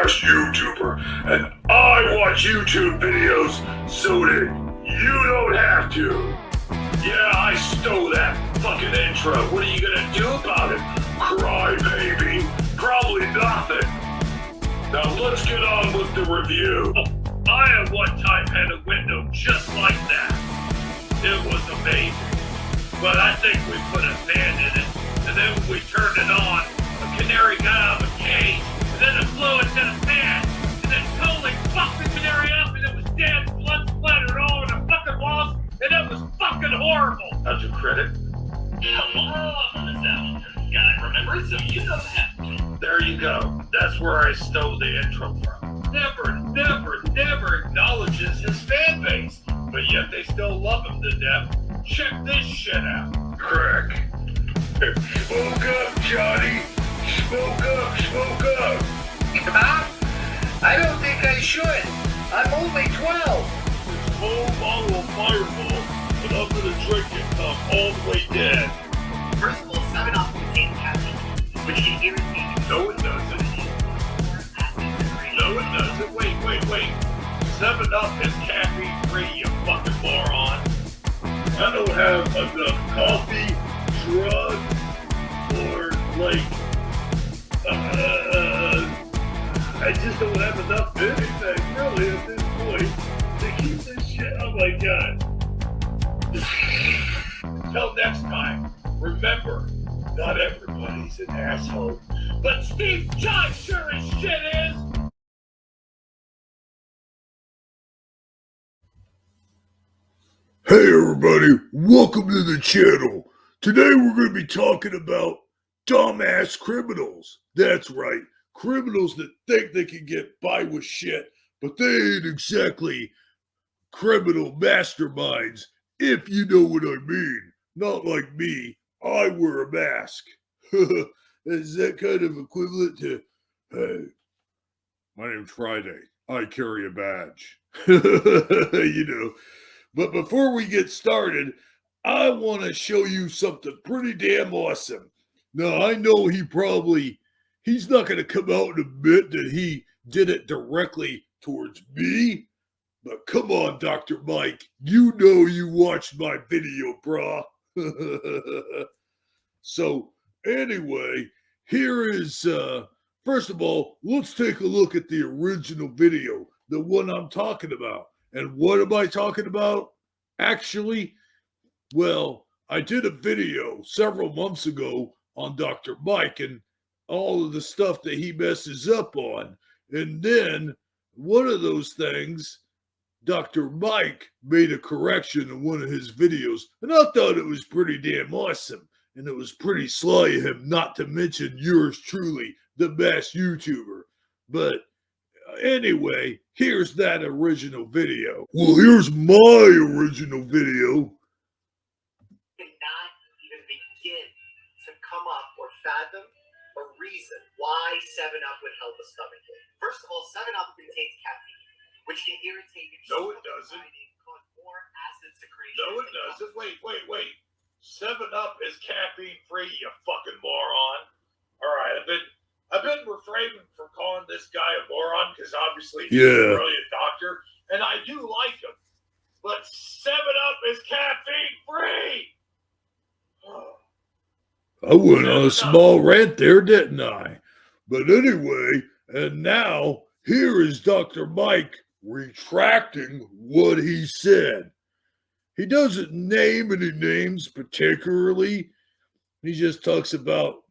best YouTuber, and I watch YouTube videos so that you don't have to. Yeah, I stole that fucking intro. What are you gonna do about it? Cry, baby? Probably nothing. Now let's get on with the review. I at one time had a window just like that. It was amazing. But I think we put a fan in it, and then when we turned it on, a canary got out of a cage, and then it flew into the fan, and then totally fucked the canary up, and it was dead, blood splattered all over the fucking walls, and it was fucking horrible. How'd you credit? Hello, Miss Appleton. Gotta remember it so you know that. There you go. That's where I stole the intro from. Never acknowledges his fan base, but yet they still love him to death. Check this shit out. Crack. Smoke up, Johnny. Smoke up. I don't think I should. I'm only 12. This whole bottle of Fireball, and I'm gonna drink it till I'm all the way dead. First of all, 7-Up contains caffeine, which can irritate you. No, it doesn't. No, it doesn't. Wait. 7-Up is caffeine-free, you fucking moron. I don't have enough coffee, drugs, or I just don't have enough anything, really, at this point, to keep this shit. Oh my god. Until next time, remember, not everybody's an asshole, but Steve Jobs sure as shit is. Hey everybody, welcome to the channel. Today we're going to be talking about dumbass criminals. That's right, criminals that think they can get by with shit, but they ain't exactly criminal masterminds, if you know what I mean. Not like me, I wear a mask. Is that kind of equivalent to, hey, my name's Friday, I carry a badge. You know. But before we get started, I want to show you something pretty damn awesome. Now, I know he's not going to come out and admit that he did it directly towards me. But come on, Dr. Mike, you know you watched my video, brah. So, anyway, here is, first of all, let's take a look at the original video, the one I'm talking about. And what am I talking about? Actually, well, I did a video several months ago on Dr. Mike and all of the stuff that he messes up on. And then one of those things, Dr. Mike made a correction in one of his videos. And I thought it was pretty damn awesome. And it was pretty sly of him not to mention yours truly, the best YouTuber. But anyway, here's that original video. Well, here's my original video. Cannot even begin to come up or fathom or reason why 7-Up would help a stomach ache. First of all, 7-Up contains caffeine, which can irritate your No, it doesn't. and cause more acid secretion. No, it doesn't. Wait. 7-Up is caffeine-free, you fucking moron. All right, I've been refraining from calling this guy a moron because obviously he's a brilliant doctor, and I do like him. But 7-Up is caffeine-free. I went on a small rant there, didn't I? But anyway, and now here is Dr. Mike retracting what he said. He doesn't name any names particularly. He just talks about,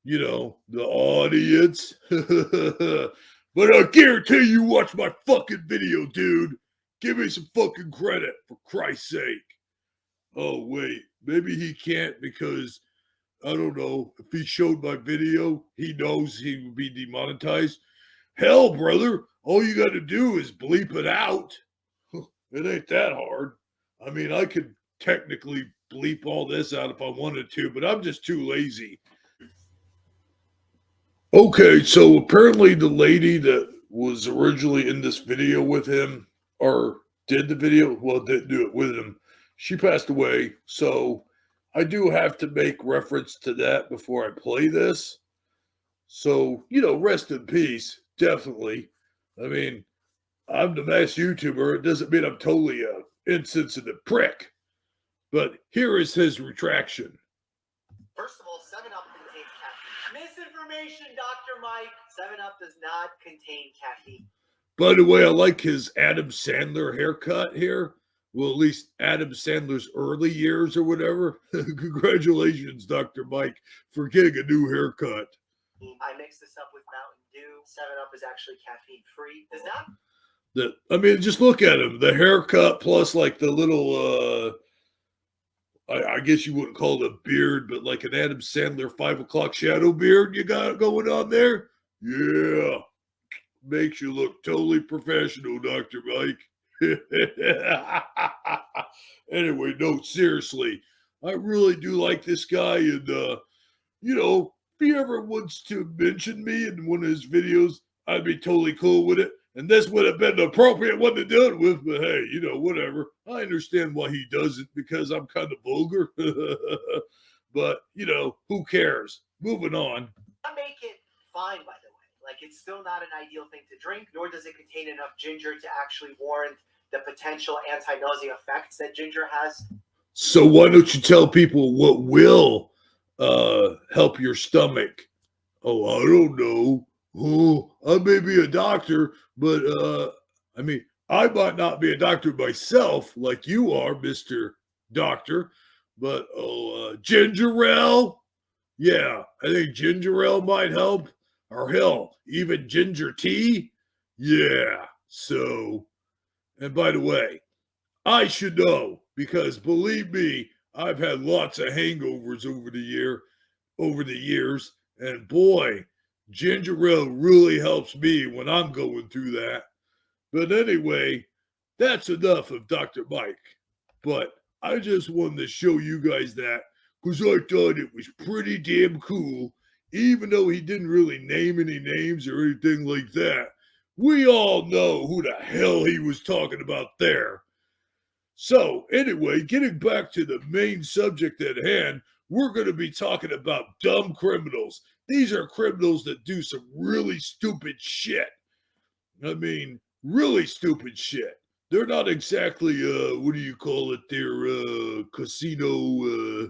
you know, the audience. But I guarantee you watch my fucking video, dude. Give me some fucking credit, for Christ's sake. Oh, wait. Maybe he can't because, I don't know, if he showed my video, he knows he would be demonetized. Hell, brother, all you got to do is bleep it out. It ain't that hard. I mean, I could technically bleep all this out if I wanted to, but I'm just too lazy. Okay, so apparently the lady that was originally in this video with him, or did the video, well, didn't do it with him, she passed away. So I do have to make reference to that before I play this. So, you know, rest in peace. definitely. I mean, I'm the best YouTuber. It doesn't mean I'm totally a insensitive prick. But here is his retraction. First of all, 7-Up contains caffeine. Misinformation, Dr. Mike. 7-Up does not contain caffeine. By the way, I like his Adam Sandler haircut here. Well, at least Adam Sandler's early years or whatever. Congratulations, Dr. Mike, for getting a new haircut. I mixed this up with Mountain Dew. 7-Up is actually caffeine free. Does that? I mean, just look at him. The haircut plus like the little, I guess you wouldn't call it a beard, but like an Adam Sandler 5 o'clock shadow beard you got going on there. Yeah. Makes you look totally professional, Dr. Mike. Anyway, no, seriously. I really do like this guy. And, you know, if he ever wants to mention me in one of his videos, I'd be totally cool with it. And this would have been the appropriate one to do it with. But hey, you know, whatever. I understand why he doesn't because I'm kind of vulgar. But, you know, who cares? Moving on. I make it fine, by the way. Like, it's still not an ideal thing to drink, nor does it contain enough ginger to actually warrant the potential anti-nausea effects that ginger has. So why don't you tell people what will help your stomach? Oh, I don't know. Oh, I may be a doctor, but I mean, I might not be a doctor myself like you are, Mr. Doctor, but ginger ale? Yeah, I think ginger ale might help. Or hell, even ginger tea? Yeah, so, and by the way, I should know because believe me, I've had lots of hangovers over the years, and boy, ginger ale really helps me when I'm going through that. But anyway, that's enough of Dr. Mike. But I just wanted to show you guys that because I thought it was pretty damn cool. Even though he didn't really name any names or anything like that, we all know who the hell he was talking about there. So, anyway, getting back to the main subject at hand, we're going to be talking about dumb criminals. These are criminals that do some really stupid shit. I mean, really stupid shit. They're not exactly, what do you call it? They're casino,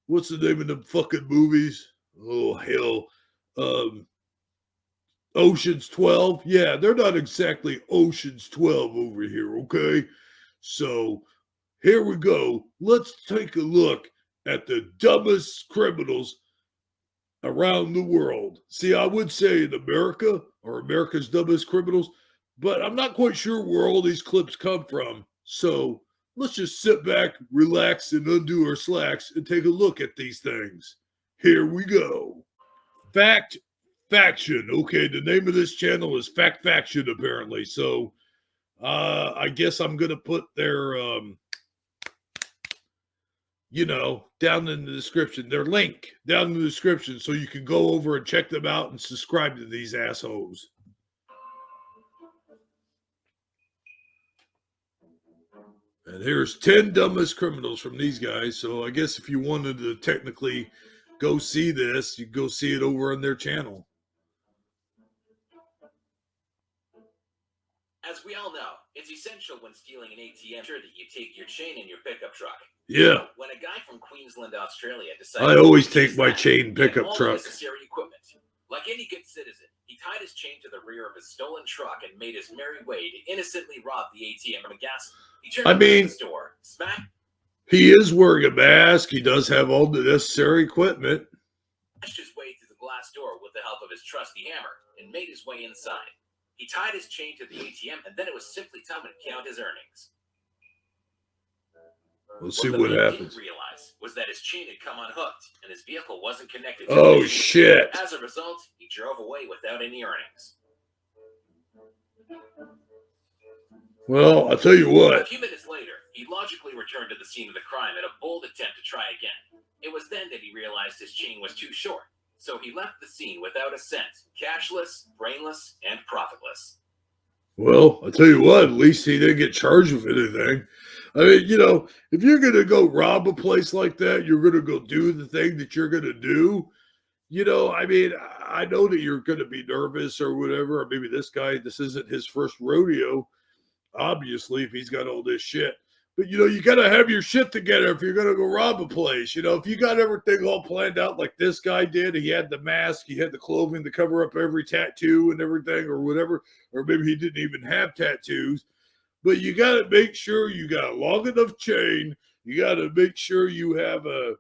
what's the name of them fucking movies? Oh, hell. Ocean's 12? Yeah, they're not exactly Ocean's 12 over here, okay? So, here we go. Let's take a look at the dumbest criminals around the world. See, I would say in America, or America's dumbest criminals, but I'm not quite sure where all these clips come from. So, let's just sit back, relax, and undo our slacks and take a look at these things. Here we go. Faction. Okay, the name of this channel is Faction, apparently. So, I guess I'm going to put their, down in the description, their link down in the description so you can go over and check them out and subscribe to these assholes. And here's 10 dumbest criminals from these guys. So I guess if you wanted to technically go see this, you go see it over on their channel. As we all know, it's essential when stealing an ATM that you take your chain in your pickup truck. Yeah. When a guy from Queensland, Australia I decided always take my chain pickup all truck. Necessary equipment. Like any good citizen, he tied his chain to the rear of his stolen truck and made his merry way to innocently rob the ATM from a gas. He turned the store, smack. He is wearing a mask. He does have all the necessary equipment. Smashed his way through the glass door with the help of his trusty hammer and made his way inside. He tied his chain to the ATM, and then it was simply time to count his earnings. We'll see what happens. Didn't realize was that his chain had come unhooked, and his vehicle wasn't connected. Oh shit! As a result, he drove away without any earnings. Well, I'll tell you what. A few minutes later, he logically returned to the scene of the crime in a bold attempt to try again. It was then that he realized his chain was too short. So he left the scene without a cent, cashless, brainless, and profitless. Well, I'll tell you what, at least he didn't get charged with anything. I mean, if you're going to go rob a place like that, you're going to go do the thing that you're going to do. I mean, I know that you're going to be nervous or whatever, or maybe this isn't his first rodeo, obviously, if he's got all this shit. But, you got to have your shit together if you're going to go rob a place. If you got everything all planned out like this guy did, he had the mask, he had the clothing to cover up every tattoo and everything or whatever, or maybe he didn't even have tattoos. But you got to make sure you got a long enough chain. You got to make sure you have a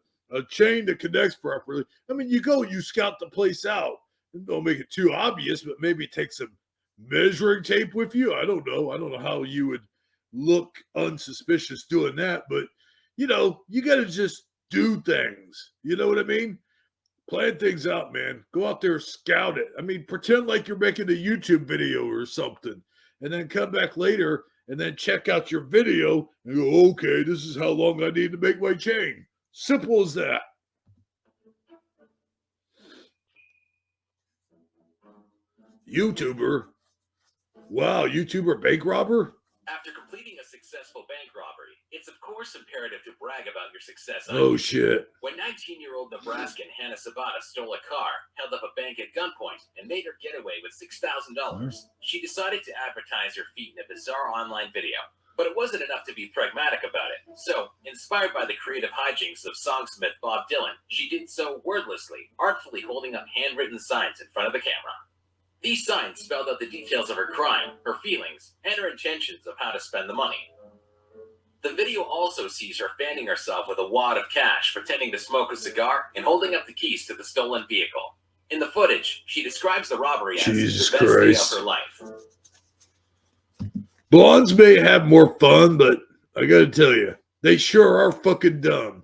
chain that connects properly. I mean, you scout the place out. Don't make it too obvious, but maybe take some measuring tape with you. I don't know how you would look unsuspicious doing that, but you got to just do things. You know what I mean? Plan things out, man. Go out there, scout it. I mean, pretend like you're making a YouTube video or something, and then come back later and then check out your video and go, okay, this is how long I need to make my chain. Simple as that. YouTuber? Wow, YouTuber bank robber? After completing a successful bank robbery, it's of course imperative to brag about your success. Oh, shit. When 19-year-old Nebraskan Hannah Sabata stole a car, held up a bank at gunpoint, and made her getaway with $6,000, she decided to advertise her feat in a bizarre online video. But it wasn't enough to be pragmatic about it. So, inspired by the creative hijinks of songsmith Bob Dylan, she did so wordlessly, artfully holding up handwritten signs in front of the camera. These signs spelled out the details of her crime, her feelings, and her intentions of how to spend the money. The video also sees her fanning herself with a wad of cash, pretending to smoke a cigar, and holding up the keys to the stolen vehicle. In the footage, she describes the robbery as the best day of her life. Blondes may have more fun, but I gotta tell you, they sure are fucking dumb.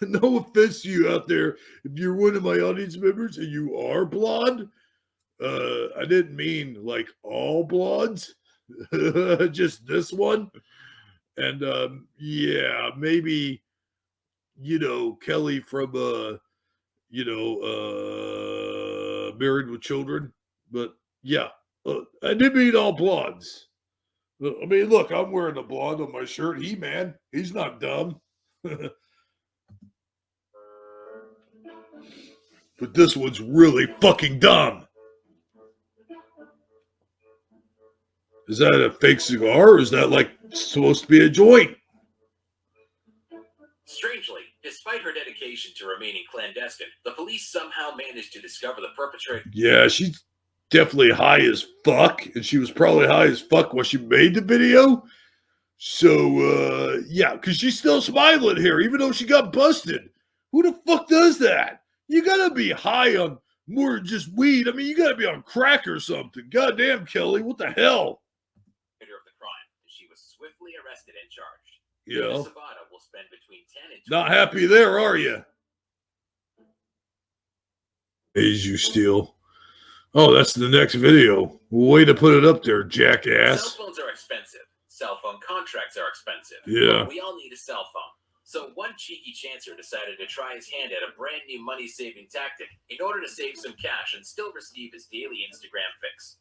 No offense to you out there, if you're one of my audience members and you are blonde, I didn't mean like all blondes, just this one. And yeah, maybe Kelly from Married with Children, but yeah, I didn't mean all blondes. I mean, look, I'm wearing a blonde on my shirt. He-Man, he's not dumb. But this one's really fucking dumb. Is that a fake cigar, or is that like supposed to be a joint? Strangely, despite her dedication to remaining clandestine, the police somehow managed to discover the perpetrator. Yeah, she's definitely high as fuck, and she was probably high as fuck when she made the video. So, yeah, because she's still smiling here, even though she got busted. Who the fuck does that? You gotta be high on more than just weed. I mean, you gotta be on crack or something. Goddamn, Kelly, what the hell? Of the crime, she was swiftly arrested and charged. Yeah. Sabata will spend between 10 and 20 Not happy there, are you? As you steal. Oh, that's the next video. Way to put it up there, jackass. Cell phones are expensive. Cell phone contracts are expensive. Yeah. We all need a cell phone. So one cheeky chancer decided to try his hand at a brand new money-saving tactic in order to save some cash and still receive his daily Instagram fix.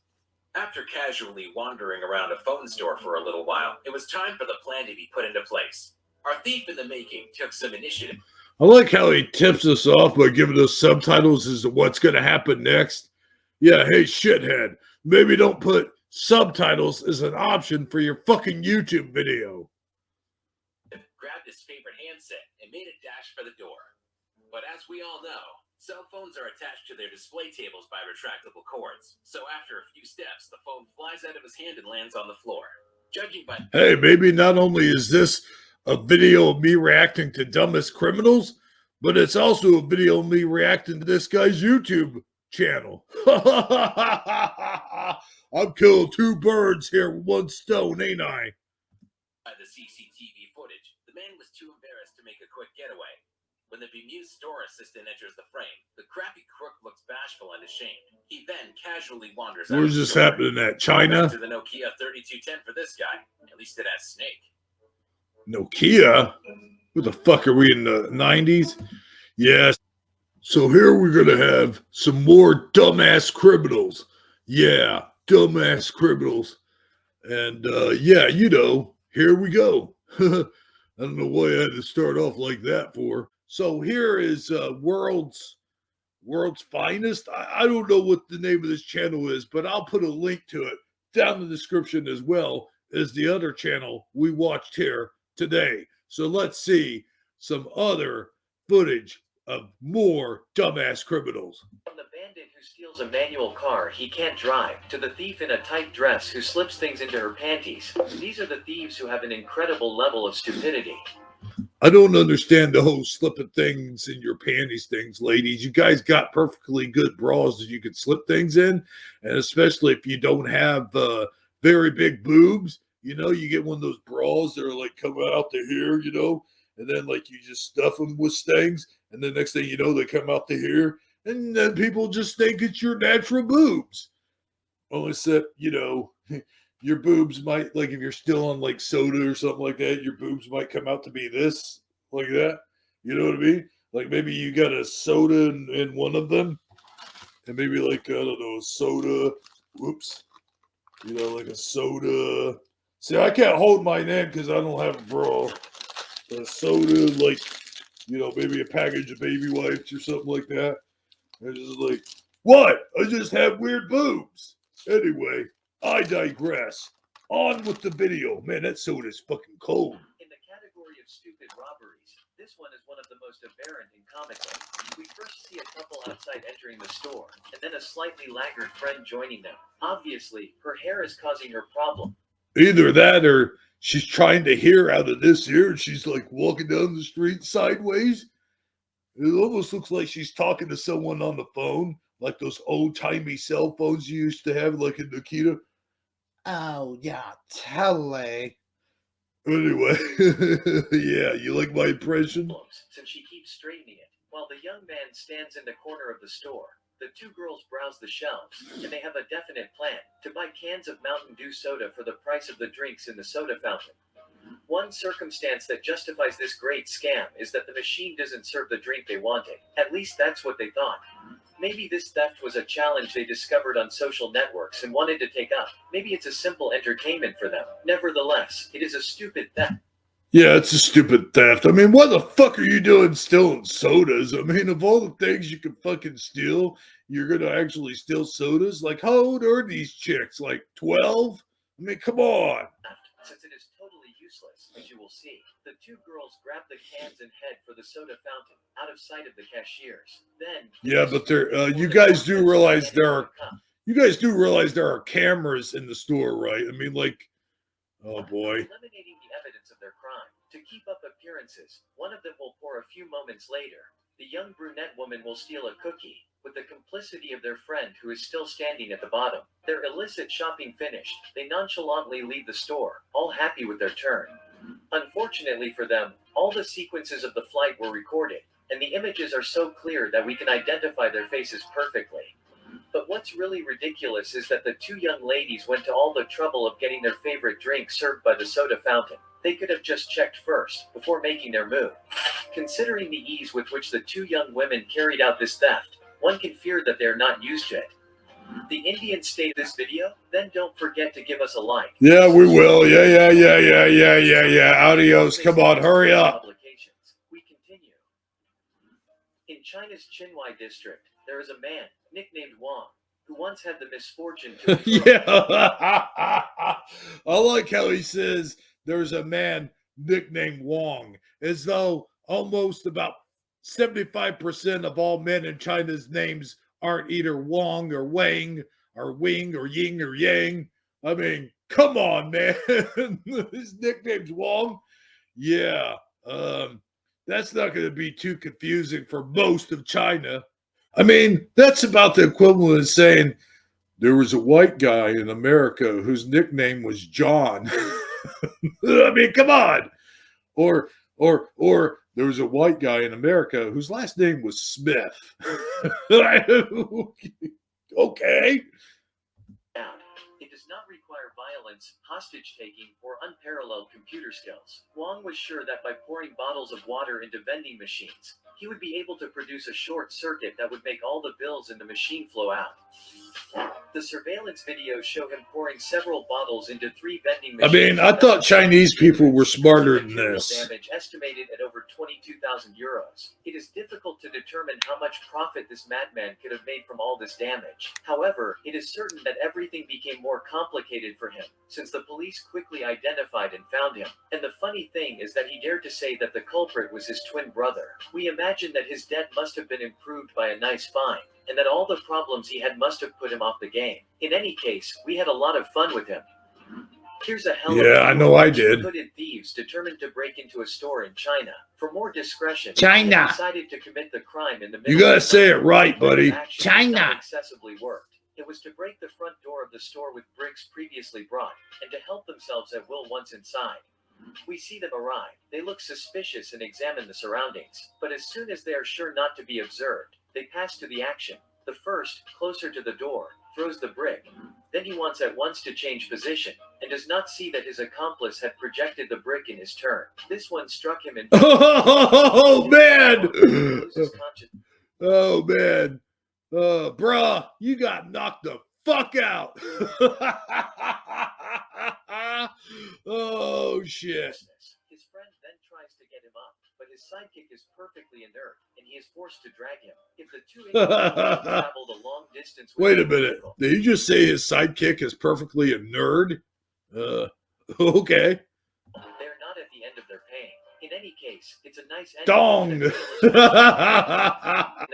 After casually wandering around a phone store for a little while, it was time for the plan to be put into place. Our thief in the making took some initiative. I like how he tips us off by giving us subtitles as to what's going to happen next. Yeah, hey, shithead, maybe don't put subtitles as an option for your fucking YouTube video. Grabbed his favorite handset and made a dash for the door. But as we all know, cell phones are attached to their display tables by retractable cords. So after a few steps, the phone flies out of his hand and lands on the floor. Judging by... Hey, maybe not only is this a video of me reacting to dumbest criminals, but it's also a video of me reacting to this guy's YouTube channel. I'm killing two birds here with one stone, ain't I? By the CCTV footage, the man was too embarrassed to make a quick getaway. When the bemused store assistant enters the frame, the crappy crook looks bashful and ashamed. He then casually wanders out. Where's this happening at? China? To the Nokia 3210 for this guy. At least it has Snake. Nokia? What the fuck are we in the 90s? Yes. So here we're going to have some more dumbass criminals. Yeah, dumbass criminals. And yeah, here we go. I don't know why I had to start off like that for. So here is world's World's Finest. I don't know what the name of this channel is, but I'll put a link to it down in the description as well as the other channel we watched here today. So let's see some other footage of more dumbass criminals. From the bandit who steals a manual car he can't drive, to the thief in a tight dress who slips things into her panties, these are the thieves who have an incredible level of stupidity. I don't understand the whole slipping things in your panties things, ladies. You guys got perfectly good bras that you can slip things in, and especially if you don't have very big boobs, you know, you get one of those bras that are like coming out to here, you know, and then like you just stuff them with things, and the next thing you know, they come out to here, and then people just think it's your natural boobs. Well, except, you know, your boobs might, like if you're still on like soda or something like that, your boobs might come out to be this, like that. You know what I mean? Like maybe you got a soda in one of them, and maybe like, I don't know, a soda. Whoops. You know, like a soda. See, I can't hold mine in because I don't have a bra. A soda, like, you know, maybe a package of baby wipes or something like that. And it's just like, what? I just have weird boobs. Anyway, I digress. On with the video. Man, that soda's fucking cold. In the category of stupid robberies, this one is one of the most aberrant and comical. We first see a couple outside entering the store, and then a slightly laggard friend joining them. Obviously, her hair is causing her problem. Either that or she's trying to hear out of this ear and she's like walking down the street sideways. It almost looks like she's talking to someone on the phone, like those old-timey cell phones you used to have, like in Nikita. Oh, yeah, totally. Anyway, yeah, you like my impression? Since she keeps straightening it, while the young man stands in the corner of the store. The two girls browse the shelves, and they have a definite plan to buy cans of Mountain Dew soda for the price of the drinks in the soda fountain. One circumstance that justifies this great scam is that the machine doesn't serve the drink they wanted. At least that's what they thought. Maybe this theft was a challenge they discovered on social networks and wanted to take up. Maybe it's a simple entertainment for them. Nevertheless, it is a stupid theft. Yeah, it's a stupid theft. I mean, what the fuck are you doing stealing sodas? I mean, of all the things you could fucking steal, you're going to actually steal sodas? Like, how old are these chicks? Like 12? I mean, come on. Since it is totally useless, as you will see, the two girls grab the cans and head for the soda fountain, out of sight of the cashiers. Then, yeah, but you guys do realize there are cameras in the store, right? I mean, like, oh boy. Eliminating the evidence of their crime. To keep up appearances, one of them will pour a few moments later. The young brunette woman will steal a cookie, with the complicity of their friend who is still standing at the bottom. Their illicit shopping finished, they nonchalantly leave the store, all happy with their turn. Unfortunately for them, all the sequences of the flight were recorded, and the images are so clear that we can identify their faces perfectly. But what's really ridiculous is that the two young ladies went to all the trouble of getting their favorite drink served by the soda fountain. They could have just checked first, before making their move. Considering the ease with which the two young women carried out this theft, one can fear that they are not used to it. The Indian state this video, then don't forget to give us a like. Yeah, we will. Yeah. Adios. Come on, hurry up. We continue. In China's Qinghai district, there is a man, nicknamed Wang, who once had the misfortune to... Yeah. I like how he says there's a man nicknamed Wang, as though almost about 75% of all men in China's names aren't either Wang or Wang or Wing or Ying or Yang. I mean, come on, man. His nickname's Wang. Yeah. That's not going to be too confusing for most of China. I mean, that's about the equivalent of saying there was a white guy in America whose nickname was John. I mean, come on. Or there was a white guy in America whose last name was Smith. Okay. It does not require violence, hostage-taking, or unparalleled computer skills. Wang was sure that by pouring bottles of water into vending machines, he would be able to produce a short circuit that would make all the bills in the machine flow out. The surveillance videos show him pouring several bottles into 3 vending I machines. mean, I thought Chinese people were smarter than this. Damage estimated at over 22,000 euros. It is difficult to determine how much profit this madman could have made from all this damage. However, it is certain that everything became more complicated for him, since the police quickly identified and found him. And the funny thing is that he dared to say that the culprit was his twin brother. We imagine that his debt must have been improved by a nice fine, and that all the problems he had must have put him off the game. In any case, we had a lot of fun with him. Here's a hell of Yeah, I know I did. Hooded thieves determined to break into a store in China. For more discretion, China. they decided to commit the crime in the middle You gotta of the say night. it right, buddy. Action China. not excessively worked. It was to break the front door of the store with bricks previously brought, and to help themselves at will once inside. We see them arrive. They look suspicious and examine the surroundings, but as soon as they are sure not to be observed, they pass to the action. The first, closer to the door, throws the brick. Then he wants at once to change position, and does not see that his accomplice had projected the brick in his turn. This one struck him in. Oh, man. Loses conscious- Oh, man. Bruh, you got knocked the fuck out. Oh, shit. His friend then tries to get him up, but his sidekick is perfectly inert, and he is forced to drag him. If the two individuals traveled a long distance with Wait a the minute. vehicle, Did he just say his sidekick is perfectly a nerd? Okay. they are not at the end of their pain. In any case, it's a nice ending. Dong. In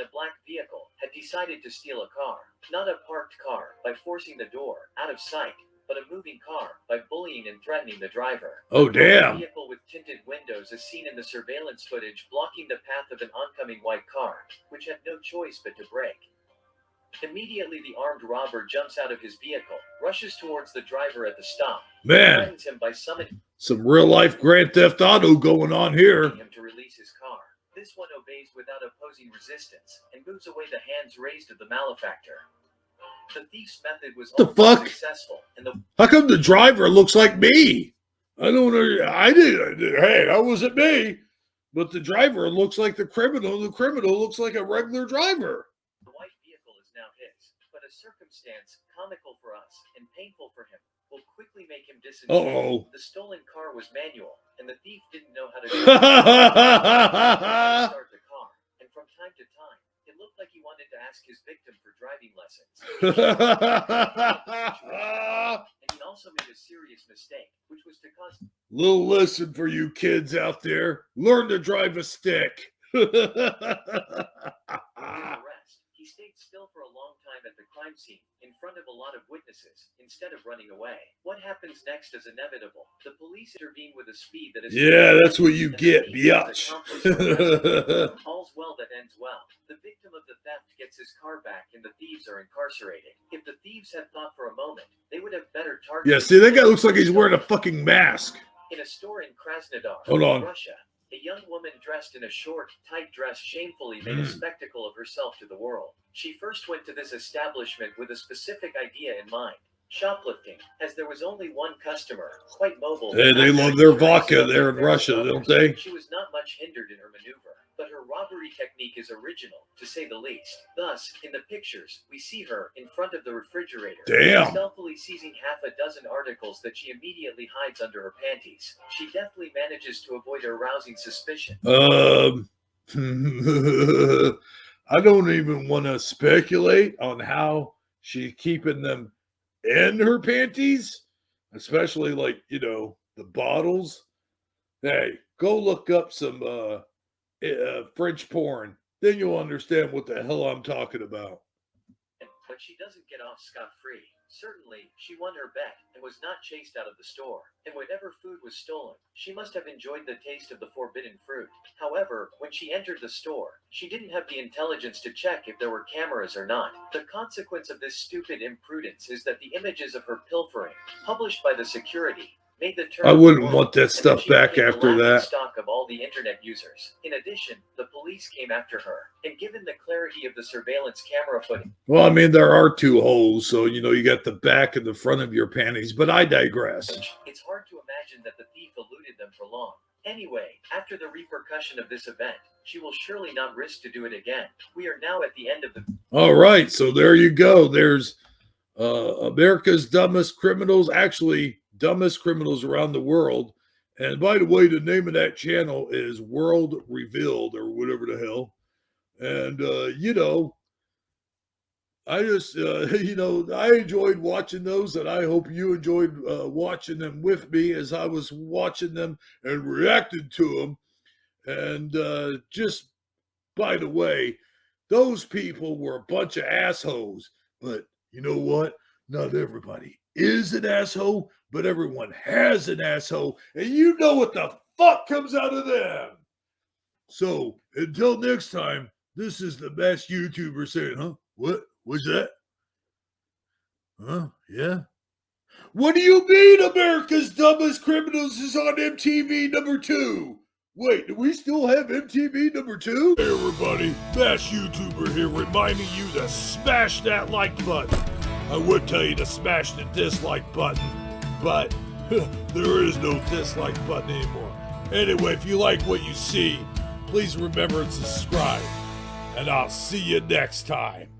a black vehicle, had decided to steal a car. Not a parked car, by forcing the door out of sight, but a moving car, by bullying and threatening the driver. Oh, A damn. vehicle with tinted windows is seen in the surveillance footage blocking the path of an oncoming white car, which had no choice but to brake. Immediately, the armed robber jumps out of his vehicle, rushes towards the driver at the stop, and Man, threatens him by summoning some real life Grand Theft Auto going on here. him to release his car. This one obeys without opposing resistance, and moves away the hands raised of the malefactor. The thief's method was The almost fuck? successful, and the How come the driver looks like me? I don't know. I did. Hey, that wasn't me. But the driver looks like the criminal. The criminal looks like a regular driver. white vehicle is now his. But a circumstance, comical for us, and painful for him, will quickly make him disenchant. Uh-oh. The stolen car was manual, and the thief didn't know how to start the car. And from time to time, it looked like he wanted to ask his victim for driving lessons. And he also made a serious mistake, which was to cause Little lesson for you kids out there. Learn to drive a stick. arrest. He stayed still for a long time at the crime scene, in front of a lot of witnesses, instead of running away. What happens next is inevitable. The police intervene with a speed that is... Yeah, that's what you and get, the thief and his biatch. accomplice are arrested. All's well that ends well. The victim of the theft gets his car back, and the thieves are incarcerated. If the thieves had thought for a moment, they would have better targeted... Yeah, see, that guy looks like he's wearing a fucking mask. In a store in Krasnodar, Hold on. Russia, a young woman dressed in a short, tight dress shamefully made a spectacle of herself to the world. She first went to this establishment with a specific idea in mind: shoplifting. As there was only one customer, quite mobile. Hey, they love their vodka there in Russia, don't they? She was not much hindered in her maneuver, but her robbery technique is original, to say the least. Thus, in the pictures, we see her in front of the refrigerator, Damn. stealthily seizing half a dozen articles that she immediately hides under her panties. She deftly manages to avoid arousing suspicion. I don't even want to speculate on how she's keeping them in her panties, especially like, you know, the bottles. Hey, go look up some French porn. Then you'll understand what the hell I'm talking about. But she doesn't get off scot-free. Certainly, she won her bet and was not chased out of the store. And whatever food was stolen, she must have enjoyed the taste of the forbidden fruit. However, when she entered the store, she didn't have the intelligence to check if there were cameras or not. The consequence of this stupid imprudence is that the images of her pilfering, published by the security, made the turn I of the wouldn't world, want that and stuff she back became the after laughing that. stock of all the internet users. In addition, the police came after her, and given the clarity of the surveillance camera footage, Well, I mean, there are two holes, so you got the back and the front of your panties, but I digress. it's hard to imagine that the thief eluded them for long. Anyway, after the repercussion of this event, she will surely not risk to do it again. We are now at the end of the... All right, so there you go. There's America's Dumbest Criminals, actually, dumbest criminals around the world. And by the way, the name of that channel is World Revealed or whatever the hell. And, I just, I enjoyed watching those, and I hope you enjoyed watching them with me as I was watching them and reacting to them. And just by the way, those people were a bunch of assholes. But you know what? Not everybody is an asshole, but everyone has an asshole, and you know what the fuck comes out of them. So until next time, this is the best YouTuber saying, huh? What? What's that? Huh? Yeah? What do you mean America's Dumbest Criminals is on MTV #2? Wait, do we still have MTV #2? Hey everybody, Bash YouTuber here reminding you to smash that like button. I would tell you to smash the dislike button, but there is no dislike button anymore. Anyway, if you like what you see, please remember to subscribe, and I'll see you next time.